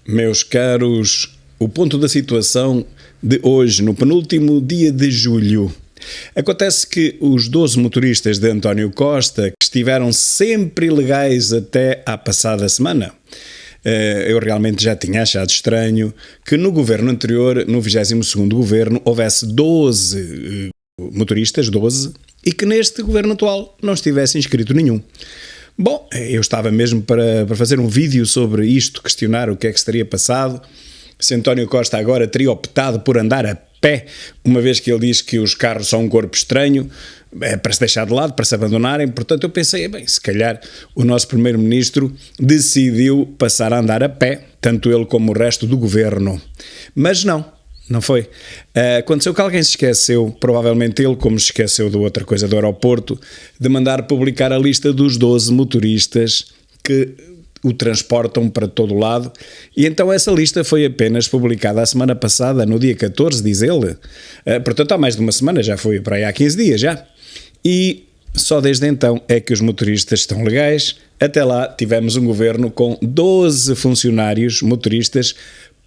Meus caros, o ponto da situação de hoje, no penúltimo dia de julho. Acontece que os 12 motoristas de António Costa, que estiveram sempre ilegais até à passada semana, eu realmente já tinha achado estranho que no governo anterior, no 22º governo, houvesse 12 motoristas, 12, e que neste governo atual não estivesse inscrito nenhum. Bom, eu estava mesmo para fazer um vídeo sobre isto, questionar o que é que se teria passado, se António Costa agora teria optado por andar a pé, uma vez que ele diz que os carros são um corpo estranho, para se deixar de lado, para se abandonarem. Portanto, eu pensei, bem, se calhar o nosso primeiro-ministro decidiu passar a andar a pé, tanto ele como o resto do governo. Mas não foi. Aconteceu que alguém se esqueceu, provavelmente ele, como se esqueceu de outra coisa do aeroporto, de mandar publicar a lista dos 12 motoristas que o transportam para todo o lado, e então essa lista foi apenas publicada a semana passada, no dia 14, diz ele. Portanto, há mais de uma semana, já foi para aí há 15 dias já. E só desde então é que os motoristas estão legais. Até lá tivemos um governo com 12 funcionários motoristas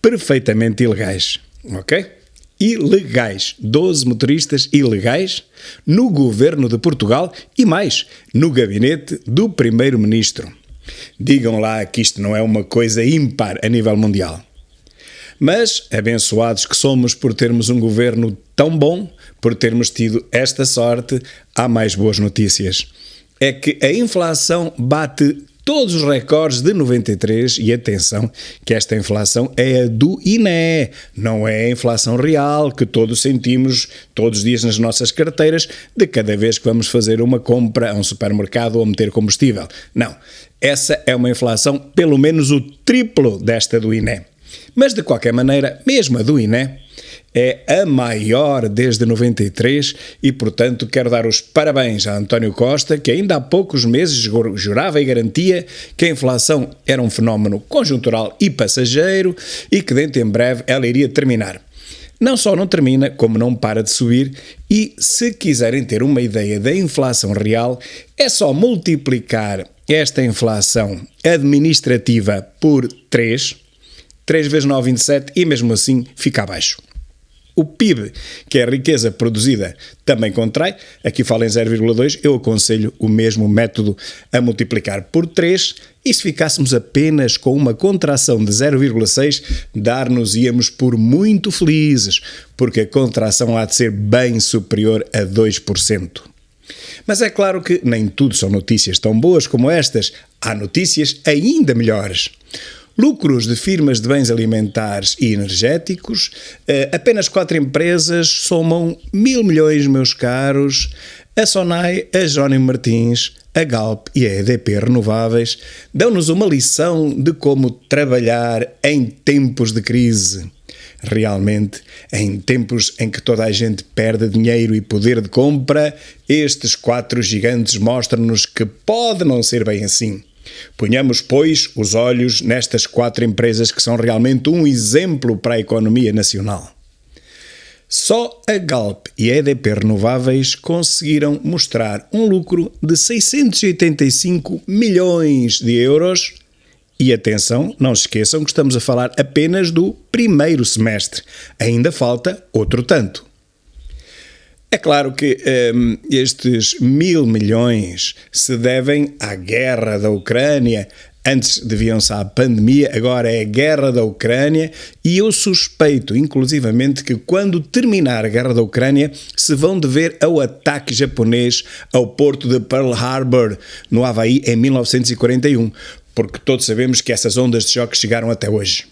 perfeitamente ilegais. Ok? Ilegais. 12 motoristas ilegais no governo de Portugal e mais, no gabinete do primeiro-ministro. Digam lá que isto não é uma coisa ímpar a nível mundial. Mas, abençoados que somos por termos um governo tão bom, por termos tido esta sorte, há mais boas notícias. É que a inflação bate todos os recordes de 93, e atenção, que esta inflação é a do INE, não é a inflação real que todos sentimos todos os dias nas nossas carteiras, de cada vez que vamos fazer uma compra a um supermercado ou meter combustível. Não, essa é uma inflação pelo menos o triplo desta do INE. Mas de qualquer maneira, mesmo a do INE é a maior desde 93 e, portanto, quero dar os parabéns a António Costa, que ainda há poucos meses jurava e garantia que a inflação era um fenómeno conjuntural e passageiro e que dentro em breve ela iria terminar. Não só não termina, como não para de subir, e se quiserem ter uma ideia da inflação real, é só multiplicar esta inflação administrativa por 3 vezes 9, 27, e mesmo assim fica abaixo. O PIB, que é a riqueza produzida, também contrai, aqui falo em 0,2, eu aconselho o mesmo método a multiplicar por 3, e se ficássemos apenas com uma contração de 0,6, dar-nos-íamos por muito felizes, porque a contração há de ser bem superior a 2%. Mas é claro que nem tudo são notícias tão boas como estas, há notícias ainda melhores. Lucros de firmas de bens alimentares e energéticos, apenas 4 empresas somam 1.000 milhões, meus caros. A Sonai, a Jerónimo Martins, a Galp e a EDP Renováveis dão-nos uma lição de como trabalhar em tempos de crise. Realmente, em tempos em que toda a gente perde dinheiro e poder de compra, estes 4 gigantes mostram-nos que pode não ser bem assim. Ponhamos, pois, os olhos nestas 4 empresas que são realmente um exemplo para a economia nacional. Só a Galp e a EDP Renováveis conseguiram mostrar um lucro de 685 milhões de euros. E atenção, não se esqueçam que estamos a falar apenas do primeiro semestre. Ainda falta outro tanto. É claro que estes 1.000 milhões se devem à guerra da Ucrânia. Antes deviam-se à pandemia, agora é a guerra da Ucrânia, e eu suspeito, inclusivamente, que quando terminar a guerra da Ucrânia se vão dever ao ataque japonês ao porto de Pearl Harbor, no Havaí, em 1941, porque todos sabemos que essas ondas de choque chegaram até hoje.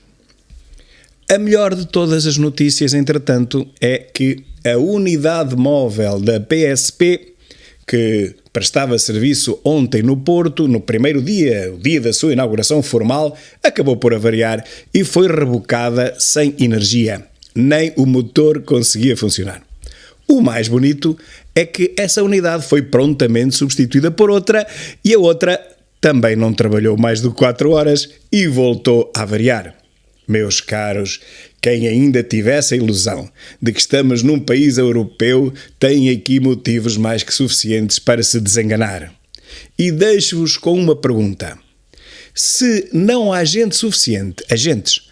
A melhor de todas as notícias, entretanto, é que a unidade móvel da PSP, que prestava serviço ontem no Porto, no primeiro dia, o dia da sua inauguração formal, acabou por avariar e foi rebocada sem energia. Nem o motor conseguia funcionar. O mais bonito é que essa unidade foi prontamente substituída por outra, e a outra também não trabalhou mais de 4 horas e voltou a avariar. Meus caros, quem ainda tivesse a ilusão de que estamos num país europeu tem aqui motivos mais que suficientes para se desenganar. E deixo-vos com uma pergunta. Se não há gente suficiente, agentes,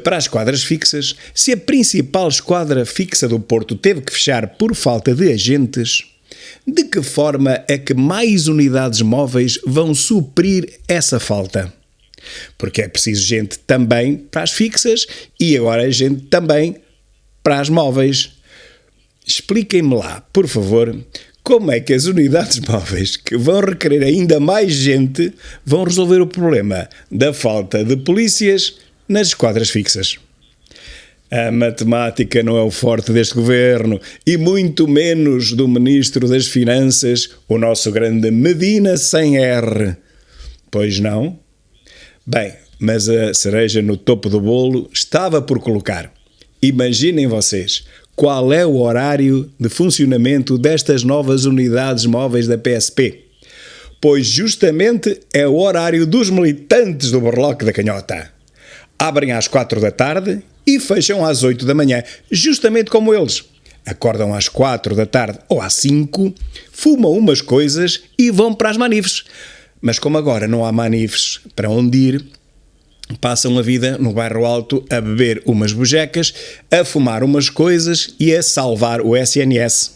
para as esquadras fixas, se a principal esquadra fixa do Porto teve que fechar por falta de agentes, de que forma é que mais unidades móveis vão suprir essa falta? Porque é preciso gente também para as fixas e agora gente também para as móveis. Expliquem-me lá, por favor, como é que as unidades móveis, que vão requerer ainda mais gente, vão resolver o problema da falta de polícias nas esquadras fixas. A matemática não é o forte deste governo e muito menos do Ministro das Finanças, o nosso grande Medina sem R. Pois não? Bem, mas a cereja no topo do bolo estava por colocar. Imaginem vocês qual é o horário de funcionamento destas novas unidades móveis da PSP. Pois justamente é o horário dos militantes do Berloque da Canhota. Abrem às 4 da tarde e fecham às 8 da manhã, justamente como eles. Acordam às 4 da tarde ou às 5, fumam umas coisas e vão para as manifes. Mas como agora não há manifes para onde ir, passam a vida no bairro alto a beber umas bujecas, a fumar umas coisas e a salvar o SNS.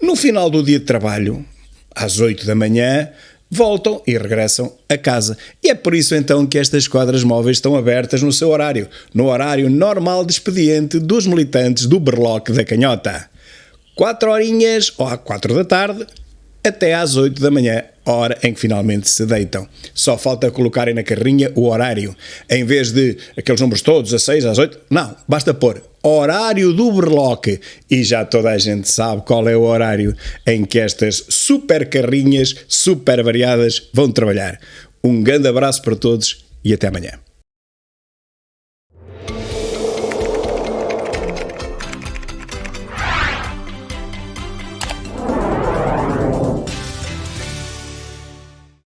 No final do dia de trabalho, às 8 da manhã, voltam e regressam a casa. E é por isso então que estas esquadras móveis estão abertas no seu horário, no horário normal de expediente dos militantes do Berloque da Canhota. 4 horinhas, ou às 4 da tarde, até às 8 da manhã, hora em que finalmente se deitam. Só falta colocarem na carrinha o horário. Em vez de aqueles números todos, às 6, às 8, não, basta pôr horário do Berloque. E já toda a gente sabe qual é o horário em que estas super carrinhas, super variadas, vão trabalhar. Um grande abraço para todos e até amanhã.